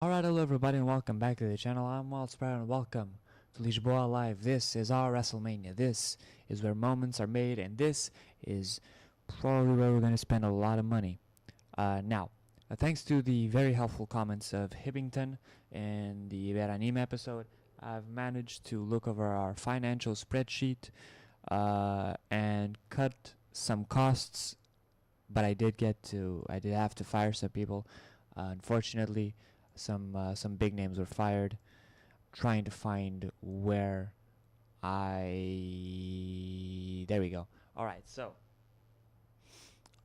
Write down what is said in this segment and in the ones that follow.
Alright, hello everybody and welcome back to the channel. I'm Wild Sprout and welcome to LISBOALIVE. This is our WrestleMania. This is where moments are made, and this is probably where we're going to spend a lot of money. Now, thanks to the very helpful comments of Hibbington in the Veranime episode, I've managed to look over our financial spreadsheet and cut some costs, but I did have to fire some people. Unfortunately, some big names were fired. Trying to find where there we go. All right, so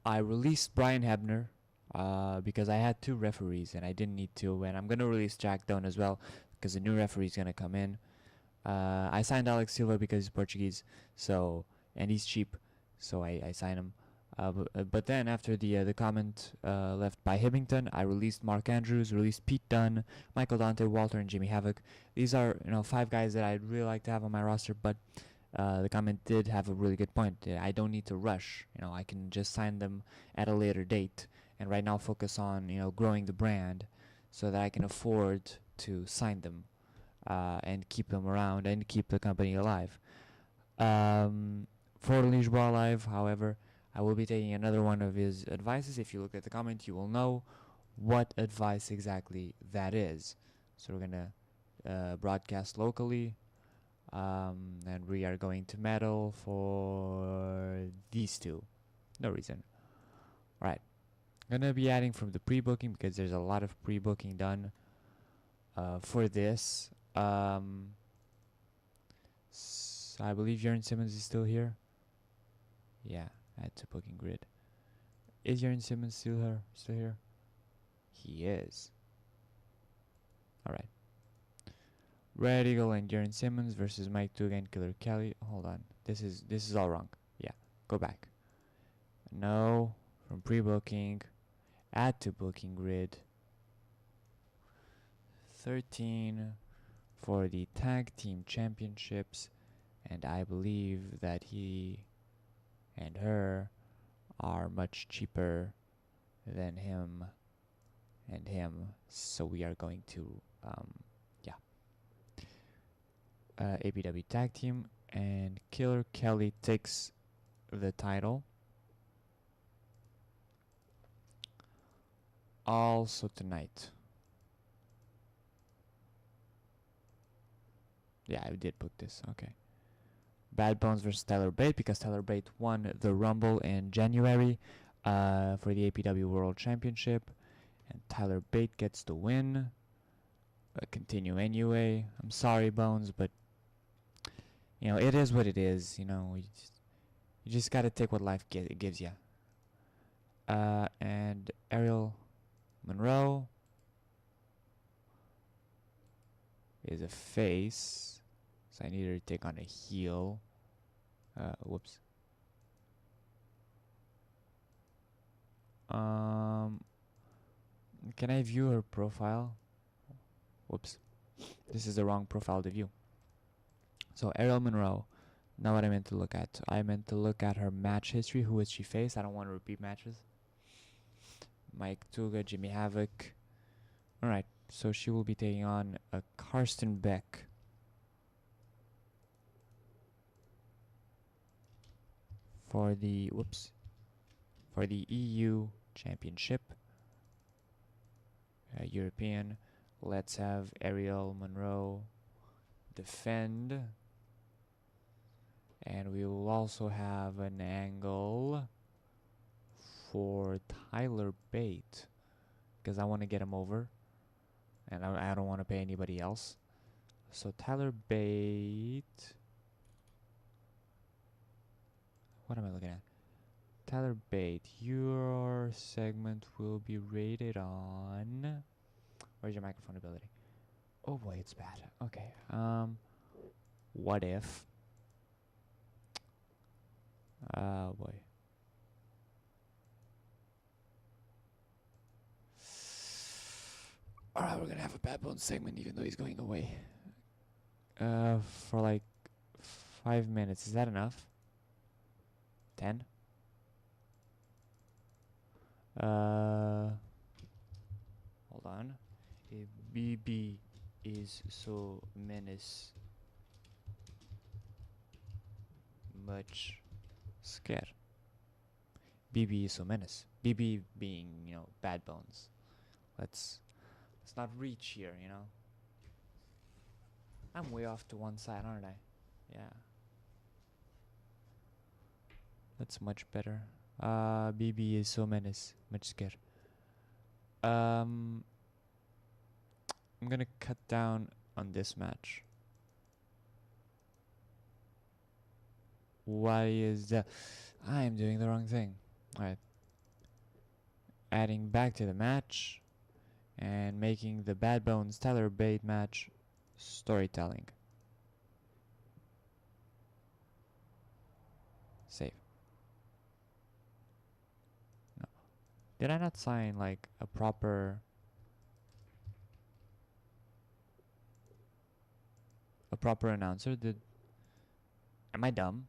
I released Brian Hebner because I had two referees and I didn't need to, and I'm gonna release Jack Doan as well because the new referee's gonna come in. I signed Alex Silva because he's Portuguese, and he's cheap, so I signed him. But then after the comment left by Hibbington, I released Mark Andrews, released Pete Dunne, Michael Dante, Walter, and Jimmy Havoc. These are 5 guys that I'd really like to have on my roster, but the comment did have a really good point. I don't need to rush. I can just sign them at a later date, and right now focus on growing the brand, so that I can afford to sign them and keep them around and keep the company alive. For LISBOALIVE, however, I will be taking another one of his advices. If you look at the comment, you will know what advice exactly that is. So we're going to broadcast locally, and we are going to medal for these two. No reason. Alright. I'm going to be adding from the pre-booking because there's a lot of pre-booking done for this. I believe Jern Simmons is still here. Yeah. Add to booking grid. Is Jaren Simmons still here? He is. Alright. Red Eagle and Jaren Simmons versus Mike Tuga and Killer Kelly. Hold on. This is all wrong. Yeah. Go back. No. From pre-booking. Add to booking grid. 13 for the tag team championships. And I believe that he and her are much cheaper than him and him, so we are going to APW tag team, and Killer Kelly takes the title. Also tonight, yeah, I did book this. Okay. Bad Bones versus Tyler Bate, because Tyler Bate won the Rumble in January for the APW World Championship, and Tyler Bate gets the win. Continue anyway. I'm sorry, Bones, but it is what it is. You just gotta take what life gives you. And Ariel Monroe is a face, so I need her to take on a heel. Whoops. Can I view her profile? Whoops. This is the wrong profile to view. So Ariel Monroe. Not what I meant to look at. I meant to look at her match history. Who has she faced? I don't want to repeat matches. Mike Tuga, Jimmy Havoc. Alright, so she will be taking on a Karsten Beck. For the EU Championship. European. Let's have Ariel Monroe defend. And we will also have an angle for Tyler Bate, because I want to get him over, and I don't want to pay anybody else. So Tyler Bate. What am I looking at? Tyler Bate, your segment will be rated on... Where's your microphone ability? Oh boy, it's bad. Okay. What if... boy. Alright, we're gonna have a Bad Bones segment even though he's going away. For like 5 minutes. Is that enough? 10? Hold on. BB is so much scared. BB is so menace. BB being, Bad Bones. Let's not reach here, I'm way off to one side, aren't I? Yeah. That's much better. BB is so menace, much scared. I'm gonna cut down on this match. Why is that? I am doing the wrong thing. Alright. Adding back to the match and making the Bad Bones Tyler Bate match storytelling. Save. No. Did I not sign like a proper announcer? Am I dumb?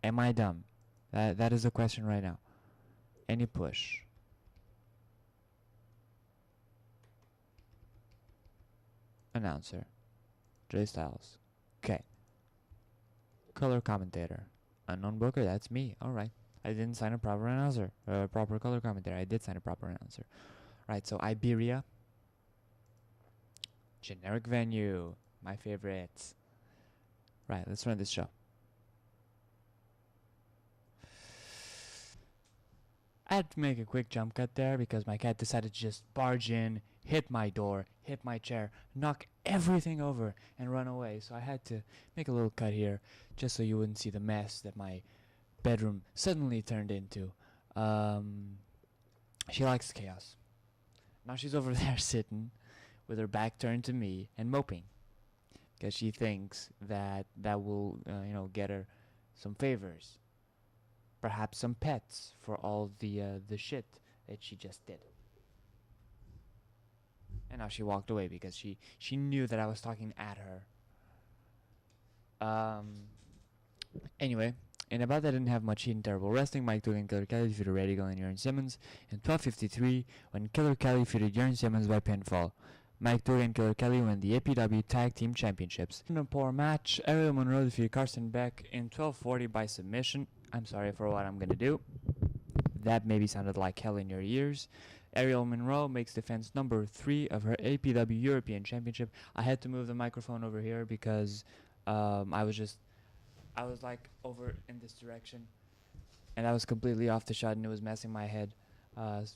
Am I dumb? That is the question right now. Any push. Announcer. Jay Styles. Okay. Color commentator. Unknown booker, that's me. Alright. I didn't sign a proper announcer. Proper color commentator. I did sign a proper announcer. Right, so Iberia. Generic venue. My favorites. Right, let's run this show. I had to make a quick jump cut there because my cat decided to just barge in, hit my door, hit my chair, knock everything over, and run away. So I had to make a little cut here just so you wouldn't see the mess that my bedroom suddenly turned into. She likes chaos. Now she's over there sitting with her back turned to me and moping because she thinks that will, get her some favors. Perhaps some pets for all the shit that she just did. And now she walked away because she knew that I was talking at her. Anyway, and about that didn't have much heat and terrible wrestling. Mike Dugan and Killer Kelly defeated Red Eagle and Jurgen Simmons in 12:53 when Killer Kelly defeated Jurgen Simmons by pinfall. Mike Dugan and Killer Kelly win the APW Tag Team Championships. In a poor match, Ariel Monroe defeated Carson Beck in 12:40 by submission. I'm sorry for what I'm gonna do. That maybe sounded like hell in your ears. Ariel Monroe makes defense number 3 of her APW European Championship. I had to move the microphone over here because I was like over in this direction, and I was completely off the shot, and it was messing my head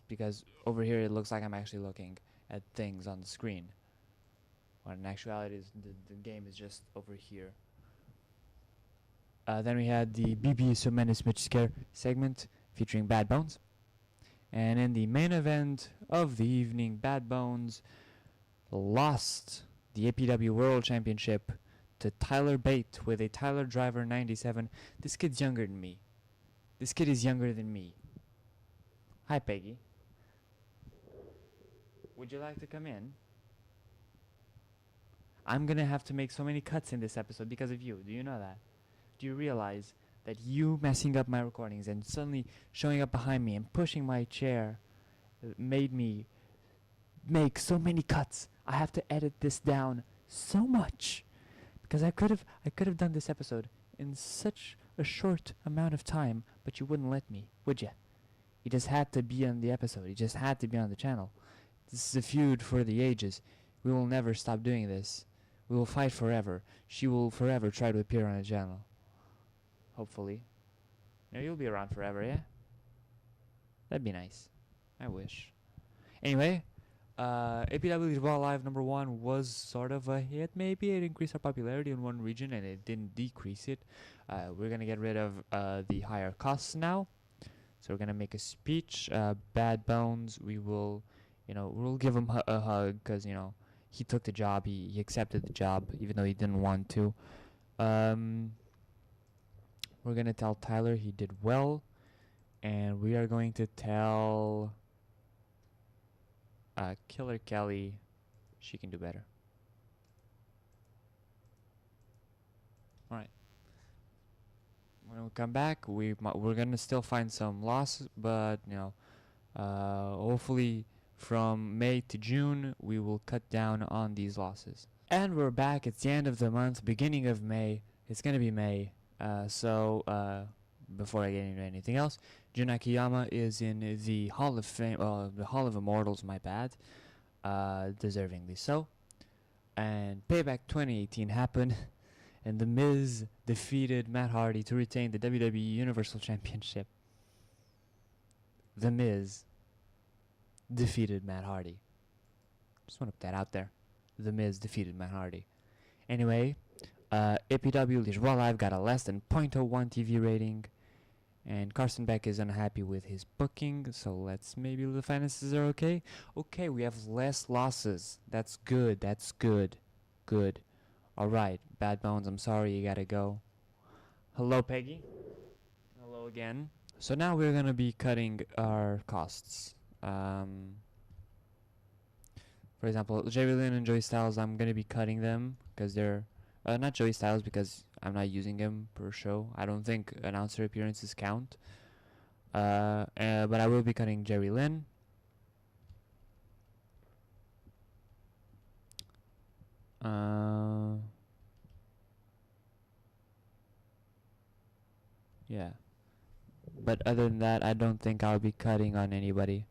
because over here it looks like I'm actually looking at things on the screen, when in actuality the game is just over here. Then we had the BB So Menace Mitch Scare segment featuring Bad Bones. And in the main event of the evening, Bad Bones lost the APW World Championship to Tyler Bate with a Tyler Driver 97. This kid's younger than me. This kid is younger than me. Hi, Peggy. Would you like to come in? I'm gonna have to make so many cuts in this episode because of you. Do you know that? Do you realize that you messing up my recordings and suddenly showing up behind me and pushing my chair made me make so many cuts? I have to edit this down so much because I could have done this episode in such a short amount of time, but you wouldn't let me, would you? You just had to be on the episode. You just had to be on the channel. This is a feud for the ages. We will never stop doing this. We will fight forever. She will forever try to appear on the channel. Hopefully. No, you'll be around forever, yeah? That'd be nice. I wish. Anyway, APW LISBOALIVE number 1 was sort of a hit, maybe. It increased our popularity in one region and it didn't decrease it. We're gonna get rid of the higher costs now. So we're gonna make a speech. Bad Bones, we will, we'll give him a hug because, he took the job. He accepted the job even though he didn't want to. We're going to tell Tyler he did well, and we are going to tell Killer Kelly she can do better. Alright. When we come back, we're going to still find some losses, but, hopefully from May to June, we will cut down on these losses. And we're back. It's the end of the month, beginning of May. It's gonna be May. Before I get into anything else, Jun Akiyama is in the Hall of Fame, the Hall of Immortals. My bad. Deservingly so. And Payback 2018 happened, and The Miz defeated Matt Hardy to retain the WWE Universal Championship. The Miz defeated Matt Hardy. Just want to put that out there. The Miz defeated Matt Hardy. Anyway, APW LISBOALIVE got a less than .01 TV rating, and Carson Beck is unhappy with his booking, so let's maybe the finances are okay. Okay, we have less losses. That's good. That's good. Good. Alright, Bad Bones, I'm sorry you gotta go. Hello, Peggy. Hello again. So now we're gonna be cutting our costs. For example, Jerry Lynn and Joey Styles, I'm gonna be cutting them because they're not Joey Styles because I'm not using him per show. I don't think announcer appearances count. But I will be cutting Jerry Lynn. Yeah. But other than that, I don't think I'll be cutting on anybody.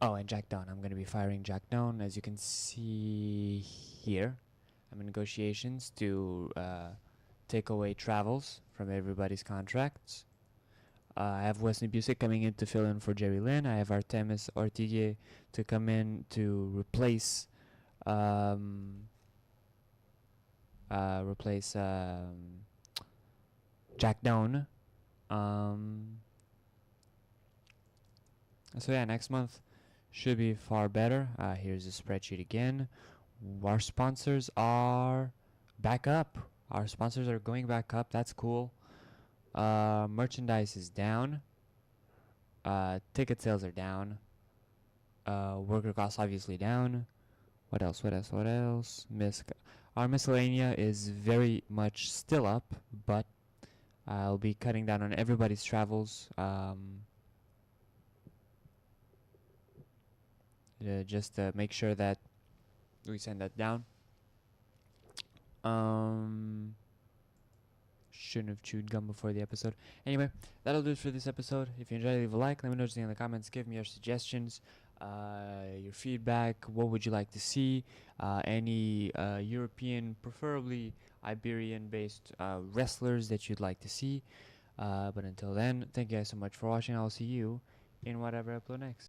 Oh, and Jack Down. I'm going to be firing Jack Down. As you can see here, I'm in negotiations to take away travels from everybody's contracts. I have Wesley Busick coming in to fill in for Jerry Lynn. I have Artemis Ortigue to come in to replace Jack Down. So yeah, next month should be far better. Here's the spreadsheet again. Our sponsors are back up. Our sponsors are going back up. That's cool. Merchandise is down. Ticket sales are down. Worker costs obviously down. What else? Our miscellanea is very much still up, but I'll be cutting down on everybody's travels. Just to make sure that we send that down. Shouldn't have chewed gum before the episode. Anyway, that'll do it for this episode. If you enjoyed, leave a like. Let me know in the comments. Give me your suggestions, your feedback. What would you like to see? Any European, preferably Iberian-based wrestlers that you'd like to see. But until then, thank you guys so much for watching. I'll see you in whatever I upload next.